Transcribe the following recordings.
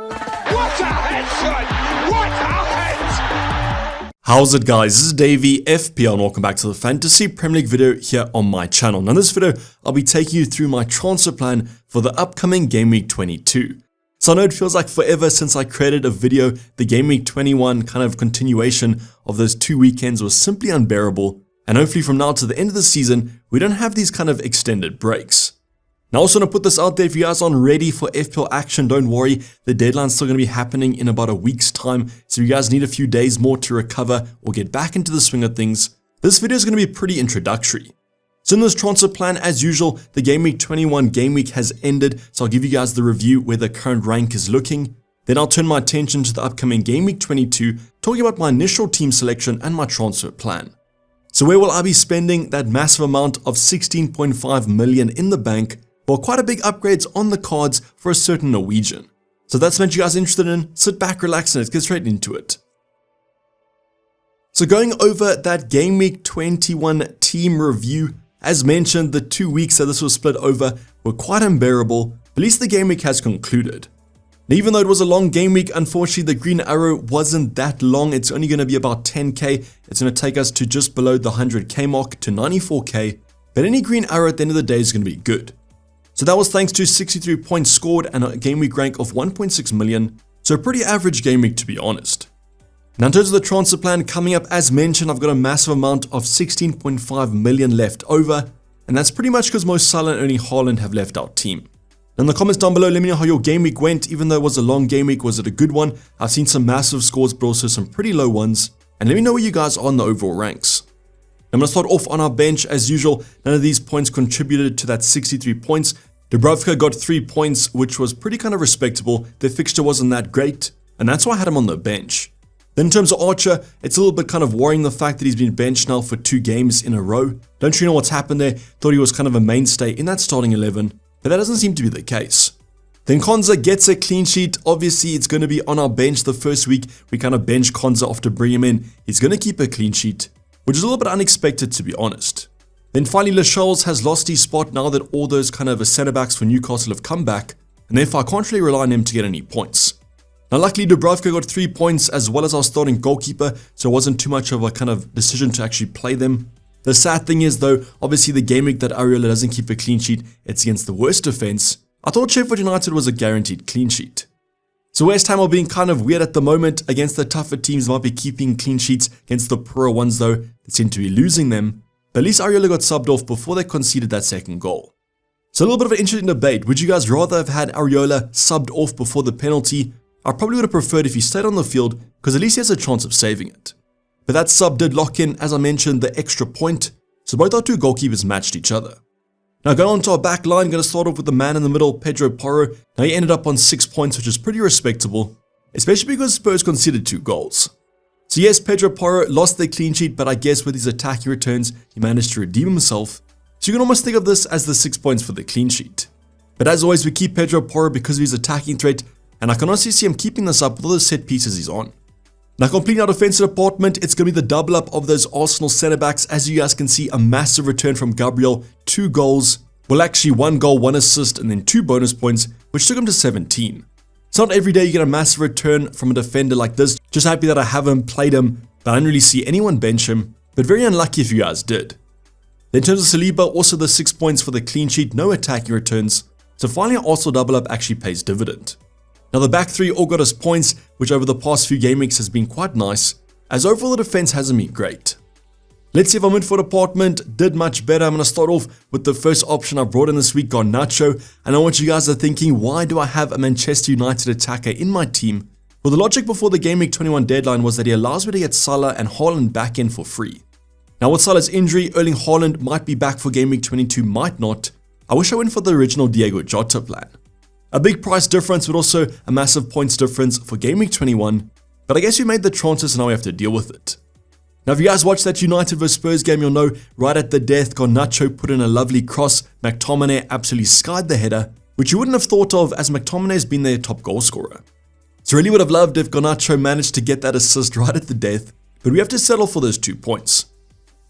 What a headshot! What a head! How's it, guys? This is Dayvy, FPL, and welcome back to the Fantasy Premier League video here on my channel. Now in this video, I'll be taking you through my transfer plan for the upcoming Game Week 22. So I know it feels like forever since I created a video. The Game Week 21 kind of continuation of those 2 weekends was simply unbearable. And hopefully from now to the end of the season, we don't have these kind of extended breaks. Now I also want to put this out there, if you guys aren't ready for FPL action, don't worry, the deadline's still going to be happening in about a week's time, so if you guys need a few days more to recover or get back into the swing of things, this video is going to be pretty introductory. So in this transfer plan, as usual, the Game Week 21 game week has ended, so I'll give you guys the review where the current rank is looking. Then I'll turn my attention to the upcoming Game Week 22, talking about my initial team selection and my transfer plan. So where will I be spending that massive amount of 16.5 million in the bank? Well, quite a big upgrades on the cards for a certain Norwegian. So if that's what you guys are interested in, sit back, relax, and let's get straight into it. So going over that Game Week 21 team review, as mentioned, the 2 weeks that this was split over were quite unbearable, but at least the game week has concluded. And even though it was a long game week, unfortunately the green arrow wasn't that long. It's only going to be about 10k. It's going to take us to just below the 100k mark to 94k, but any green arrow at the end of the day is going to be good. So that was thanks to 63 points scored and a game week rank of 1.6 million, so a pretty average game week to be honest. Now in terms of the transfer plan coming up, as mentioned, I've got a massive amount of 16.5 million left over, and that's pretty much because most Salah and only Haaland have left our team. In the comments down below, let me know how your game week went. Even though it was a long game week, was it a good one? I've seen some massive scores, but also some pretty low ones, and let me know where you guys are on the overall ranks. I'm going to start off on our bench as usual. None of these points contributed to that 63 points. Dubravka got 3 points, which was pretty kind of respectable. Their fixture wasn't that great, and that's why I had him on the bench. Then in terms of Archer, it's a little bit kind of worrying the fact that he's been benched now for 2 games in a row. Don't you know what's happened there? Thought he was kind of a mainstay in that starting 11, but that doesn't seem to be the case. Then Konza gets a clean sheet. Obviously, it's going to be on our bench the first week. We kind of bench Konza after bringing him in. He's going to keep a clean sheet, which is a little bit unexpected to be honest. Then finally, Lascelles has lost his spot now that all those kind of centre backs for Newcastle have come back, and therefore I can't really rely on him to get any points. Now luckily Dubravka got 3 points as well as our starting goalkeeper, so it wasn't too much of a kind of decision to actually play them. The sad thing is though, obviously the game week that Ariola doesn't keep a clean sheet, it's against the worst defence. I thought Sheffield United was a guaranteed clean sheet. So West Ham are being kind of weird at the moment. Against the tougher teams might be keeping clean sheets, against the poorer ones though, they seem to be losing them. But at least Ariola got subbed off before they conceded that second goal. So a little bit of an interesting debate. Would you guys rather have had Ariola subbed off before the penalty? I probably would have preferred if he stayed on the field, because at least he has a chance of saving it. But that sub did lock in, as I mentioned, the extra point, so both our 2 goalkeepers matched each other. Now going on to our back line, going to start off with the man in the middle, Pedro Porro. Now he ended up on 6 points, which is pretty respectable, especially because Spurs conceded 2 goals. So yes, Pedro Porro lost their clean sheet, but I guess with his attacking returns, he managed to redeem himself. So you can almost think of this as the 6 points for the clean sheet. But as always, we keep Pedro Porro because of his attacking threat, and I can honestly see him keeping this up with all the set pieces he's on. Now completing our defensive department, it's going to be the double up of those Arsenal centre backs. As you guys can see, a massive return from Gabriel, 2 goals, well actually 1 goal, 1 assist, and then 2 bonus points, which took him to 17. It's not every day you get a massive return from a defender like this. Just happy that I haven't played him, but I didn't really see anyone bench him, but very unlucky if you guys did. Then in terms of Saliba, also the 6 points for the clean sheet, no attacking returns, so finally our Arsenal double up actually pays dividend. Now the back 3 all got us points, which over the past few game weeks has been quite nice, as overall the defense hasn't been great. Let's see if our midfield department did much better. I'm going to start off with the first option I brought in this week, Garnacho. And I know what you guys are thinking, why do I have a Manchester United attacker in my team? Well, the logic before the Game Week 21 deadline was that he allows me to get Salah and Haaland back in for free. Now with Salah's injury, Erling Haaland might be back for Game Week 22, might not. I wish I went for the original Diego Jota plan. A big price difference, but also a massive points difference for Game Week 21. But I guess we made the transfers and now we have to deal with it. Now if you guys watched that United vs Spurs game, you'll know right at the death, Garnacho put in a lovely cross. McTominay absolutely skied the header, which you wouldn't have thought of as McTominay has been their top goal scorer. So really would have loved if Garnacho managed to get that assist right at the death, but we have to settle for those 2 points.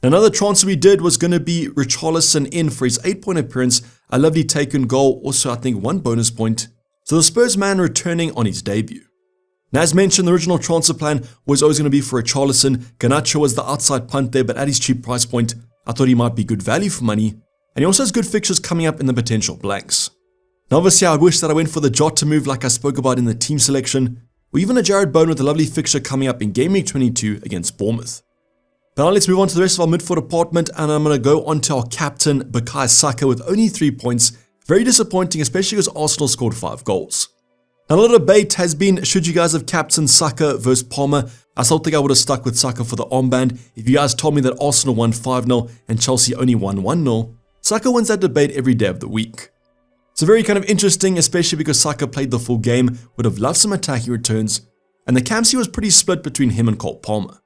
Another transfer we did was going to be Richarlison in for his 8-point appearance, a lovely taken goal, also I think 1 bonus point. So the Spurs man returning on his debut. Now, as mentioned, the original transfer plan was always going to be for Richarlison. Garnacho was the outside punt there, but at his cheap price point, I thought he might be good value for money. And he also has good fixtures coming up in the potential blanks. Now, obviously, I wish that I went for the Jota move like I spoke about in the team selection, or even a Jared Bowen with a lovely fixture coming up in Game Week 22 against Bournemouth. But now let's move on to the rest of our midfield department, and I'm going to go on to our captain, Bukayo Saka, with only 3 points. Very disappointing, especially because Arsenal scored 5 goals. Now, a lot of debate has been, should you guys have captained Saka versus Palmer? I still think I would have stuck with Saka for the armband. If you guys told me that Arsenal won 5-0 and Chelsea only won 1-0, Saka wins that debate every day of the week. It's very kind of interesting, especially because Saka played the full game, would have loved some attacking returns, and the captaincy was pretty split between him and Cole Palmer.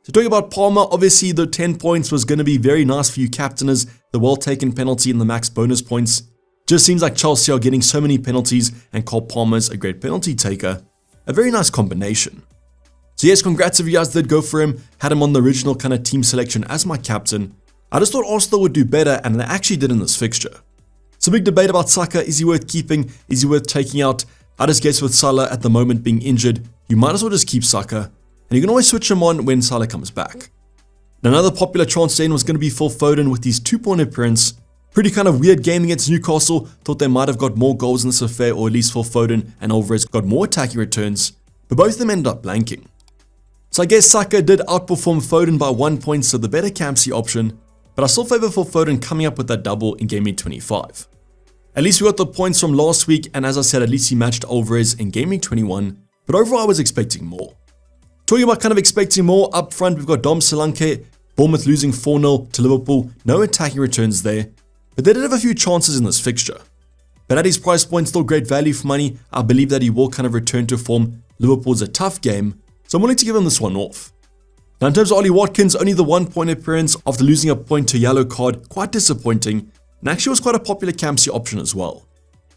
So talking about Palmer, obviously the 10 points was going to be very nice for you captainers, the well-taken penalty and the max bonus points. Just seems like Chelsea are getting so many penalties and Cole Palmer's a great penalty taker. A very nice combination. So yes, congrats if you guys did go for him, had him on the original kind of team selection as my captain. I just thought Arsenal would do better, and they actually did in this fixture. So big debate about Saka, is he worth keeping, is he worth taking out? I just guess with Salah at the moment being injured, you might as well just keep Saka, and you can always switch him on when Salah comes back. Now, another popular transfer was going to be Phil Foden with his 2-point appearance. Pretty kind of weird game against Newcastle, thought they might have got more goals in this affair, or at least Phil Foden and Alvarez got more attacking returns, but both of them ended up blanking. So I guess Saka did outperform Foden by 1 point, so the better captaincy option, but I still favor Phil Foden coming up with that double in Game Week 25. At least we got the points from last week, and as I said, at least he matched Alvarez in Game Week 21, but overall I was expecting more. Talking about kind of expecting more, up front we've got Dom Solanke, Bournemouth losing 4-0 to Liverpool, no attacking returns there, but they did have a few chances in this fixture. But at his price point, still great value for money. I believe that he will kind of return to form. Liverpool's a tough game, so I'm willing to give him this one off. Now in terms of Ollie Watkins, only the 1-point appearance after losing a point to a yellow card, quite disappointing, and actually was quite a popular captaincy option as well.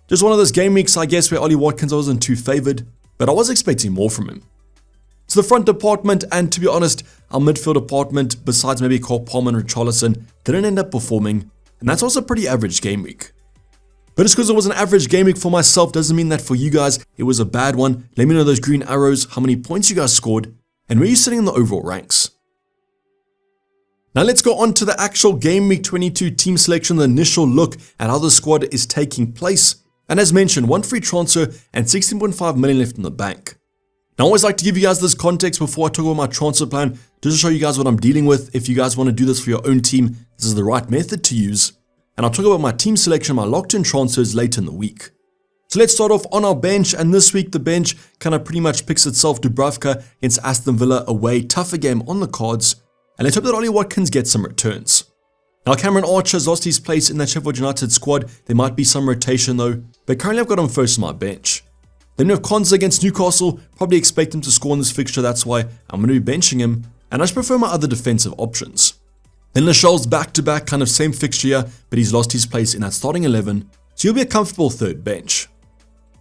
Just one of those game weeks, I guess, where Ollie Watkins wasn't too favoured, but I was expecting more from him. So the front department, and to be honest, our midfield department, besides maybe Cole Palmer and Richarlison, didn't end up performing, and that's also a pretty average game week. But just because it was an average game week for myself doesn't mean that for you guys it was a bad one. Let me know those green arrows, how many points you guys scored, and where you're sitting in the overall ranks. Now let's go on to the actual Game Week 22 team selection, the initial look at how the squad is taking place. And as mentioned, 1 free transfer and 16.5 million left in the bank. Now I always like to give you guys this context before I talk about my transfer plan, just to show you guys what I'm dealing with. If you guys want to do this for your own team, this is the right method to use. And I'll talk about my team selection, my locked-in transfers later in the week. So let's start off on our bench, and this week the bench kind of pretty much picks itself. Dubravka against Aston Villa away, tougher game on the cards, and let's hope that Ollie Watkins gets some returns. Now Cameron Archer has lost his place in that Sheffield United squad. There might be some rotation though, but currently I've got him first on my bench. Then we have Konza against Newcastle, probably expect him to score in this fixture, that's why I'm going to be benching him, and I just prefer my other defensive options. Then Lascelles back-to-back, kind of same fixture here, but he's lost his place in that starting 11, so he'll be a comfortable third bench.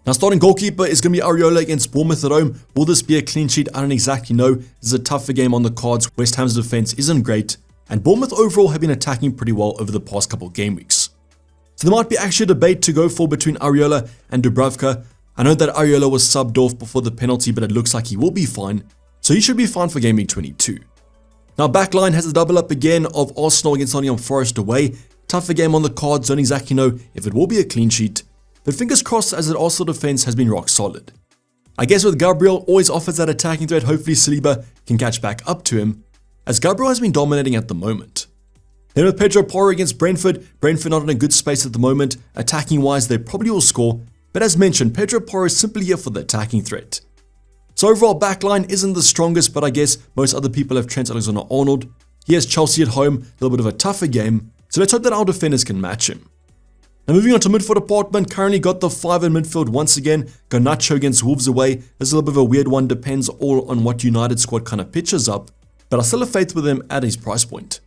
Now starting goalkeeper is going to be Areola against Bournemouth at home. Will this be a clean sheet? I don't exactly know. This is a tougher game on the cards. West Ham's defense isn't great, and Bournemouth overall have been attacking pretty well over the past couple of game weeks. So there might be actually a debate to go for between Areola and Dubravka. I know that Areola was subbed off before the penalty, but it looks like he will be fine, so he should be fine for Game Week 22. Now backline has a double up again of Arsenal against Nottingham Forest away. Tougher game on the cards, don't exactly know if it will be a clean sheet, but fingers crossed as the Arsenal defense has been rock solid. I guess with Gabriel, always offers that attacking threat. Hopefully Saliba can catch back up to him, as Gabriel has been dominating at the moment. Then with Pedro Porro against Brentford not in a good space at the moment. Attacking wise, they probably will score, but as mentioned, Pedro Porro is simply here for the attacking threat. So overall backline isn't the strongest, but I guess most other people have Trent Alexander-Arnold. He has Chelsea at home, a little bit of a tougher game, so let's hope that our defenders can match him. Now moving on to midfield department, currently got the 5 in midfield once again. Garnacho against Wolves away. This is a little bit of a weird one, depends all on what United squad kind of pitches up, but I still have faith with him at his price point.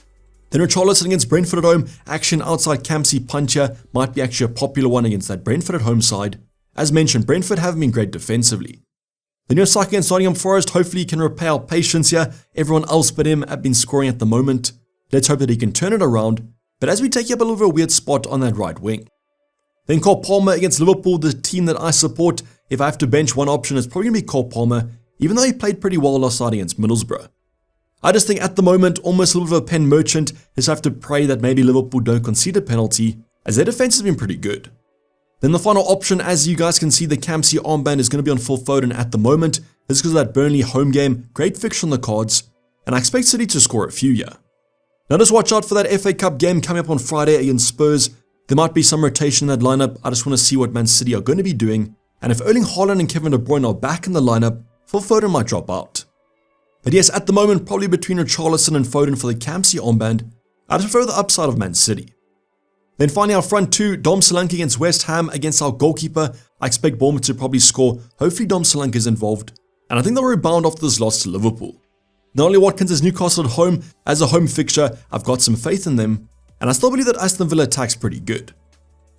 Then Richarlison against Brentford at home. Action outside Campsey puncher, might be actually a popular one against that Brentford at home side. As mentioned, Brentford haven't been great defensively. Then your Saka against Nottingham Forest, hopefully he can repay our patience here. Everyone else but him have been scoring at the moment. Let's hope that he can turn it around, but as we take up a little bit of a weird spot on that right wing. Then Cole Palmer against Liverpool, the team that I support. If I have to bench one option, it's probably going to be Cole Palmer, even though he played pretty well last night against Middlesbrough. I just think at the moment, almost a little bit of a pen merchant. Just have to pray that maybe Liverpool don't concede a penalty, as their defense has been pretty good. Then the final option, as you guys can see, the Campsey armband is going to be on Phil Foden at the moment. This is because of that Burnley home game, great fixture on the cards, and I expect City to score a few here. Now just watch out for that FA Cup game coming up on Friday against Spurs. There might be some rotation in that lineup. I just want to see what Man City are going to be doing. And if Erling Haaland and Kevin De Bruyne are back in the lineup, Phil Foden might drop out. But yes, at the moment, probably between Richarlison and Foden for the Campsey armband, I'd prefer the upside of Man City. Then finally our front two, Dom Solanke against West Ham against our goalkeeper. I expect Bournemouth to probably score. Hopefully Dom Solanke is involved. And I think they'll rebound after this loss to Liverpool. Not only Watkins is Newcastle at home, as a home fixture, I've got some faith in them. And I still believe that Aston Villa attack's pretty good.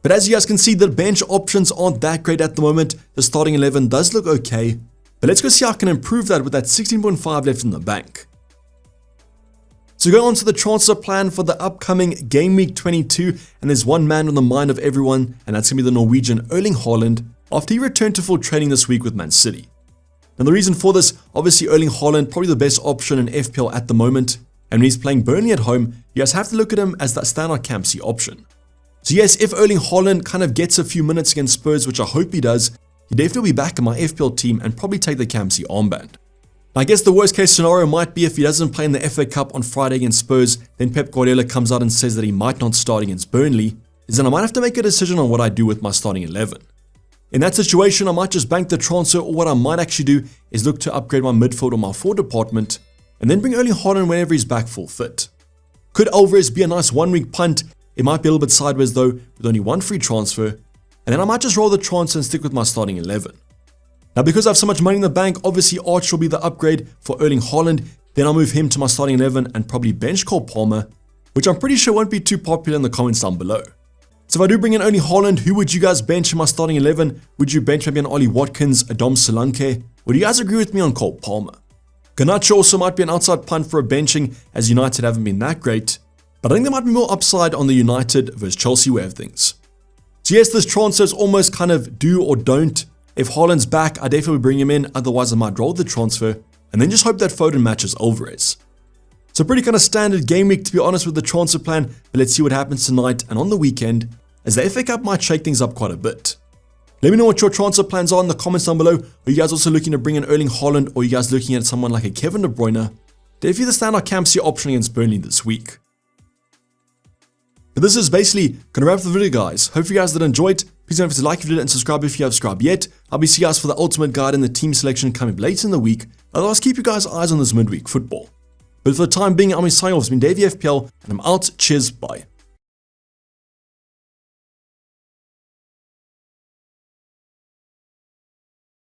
But as you guys can see, the bench options aren't that great at the moment. The starting 11 does look okay. But let's go see how I can improve that with that 16.5 left in the bank. So going on to the transfer plan for the upcoming Game Week 22, and there's one man on the mind of everyone, and that's going to be the Norwegian Erling Haaland, after he returned to full training this week with Man City. And the reason for this, obviously Erling Haaland, probably the best option in FPL at the moment, and when he's playing Burnley at home, you guys have to look at him as that standout Campsey option. So yes, if Erling Haaland kind of gets a few minutes against Spurs, which I hope he does, he'll definitely be back in my FPL team and probably take the Campsey armband. I guess the worst case scenario might be if he doesn't play in the FA Cup on Friday against Spurs, then Pep Guardiola comes out and says that he might not start against Burnley, then I might have to make a decision on what I do with my starting 11. In that situation, I might just bank the transfer, or what I might actually do is look to upgrade my midfield or my forward department, and then bring Erling Haaland whenever he's back full fit. Could Alvarez be a nice one-week punt? It might be a little bit sideways though, with only one free transfer, and then I might just roll the transfer and stick with my starting 11. Now because I have so much money in the bank, obviously Arch will be the upgrade for Erling Haaland, then I'll move him to my starting 11 and probably bench Cole Palmer, which I'm pretty sure won't be too popular in the comments down below. So if I do bring in Erling Haaland, who would you guys bench in my starting 11? Would you bench maybe an Ollie Watkins, a Dom Solanke? Would you guys agree with me on Cole Palmer? Garnacho also might be an outside punt for a benching, as United haven't been that great, but I think there might be more upside on the United versus Chelsea way of things. So yes, this transfer is almost kind of do or don't. If Haaland's back, I definitely bring him in, otherwise I might roll the transfer, and then just hope that Foden matches Alvarez. So pretty kind of standard game week to be honest with the transfer plan, but let's see what happens tonight and on the weekend, as the FA Cup might shake things up quite a bit. Let me know what your transfer plans are in the comments down below. Are you guys also looking to bring in Erling Haaland, or are you guys looking at someone like a Kevin De Bruyne? Definitely the standout Campsey option against Burnley this week. But this is basically going to wrap up the video, guys. Hope you guys did enjoy it. Please don't forget to like if you did and subscribe if you have subscribed yet. I'll be seeing you guys for the ultimate guide and the team selection coming later in the week. Otherwise, keep you guys' eyes on this midweek football. But for the time being, I'm signing off. It's been Dayvy FPL, and I'm out. Cheers, bye.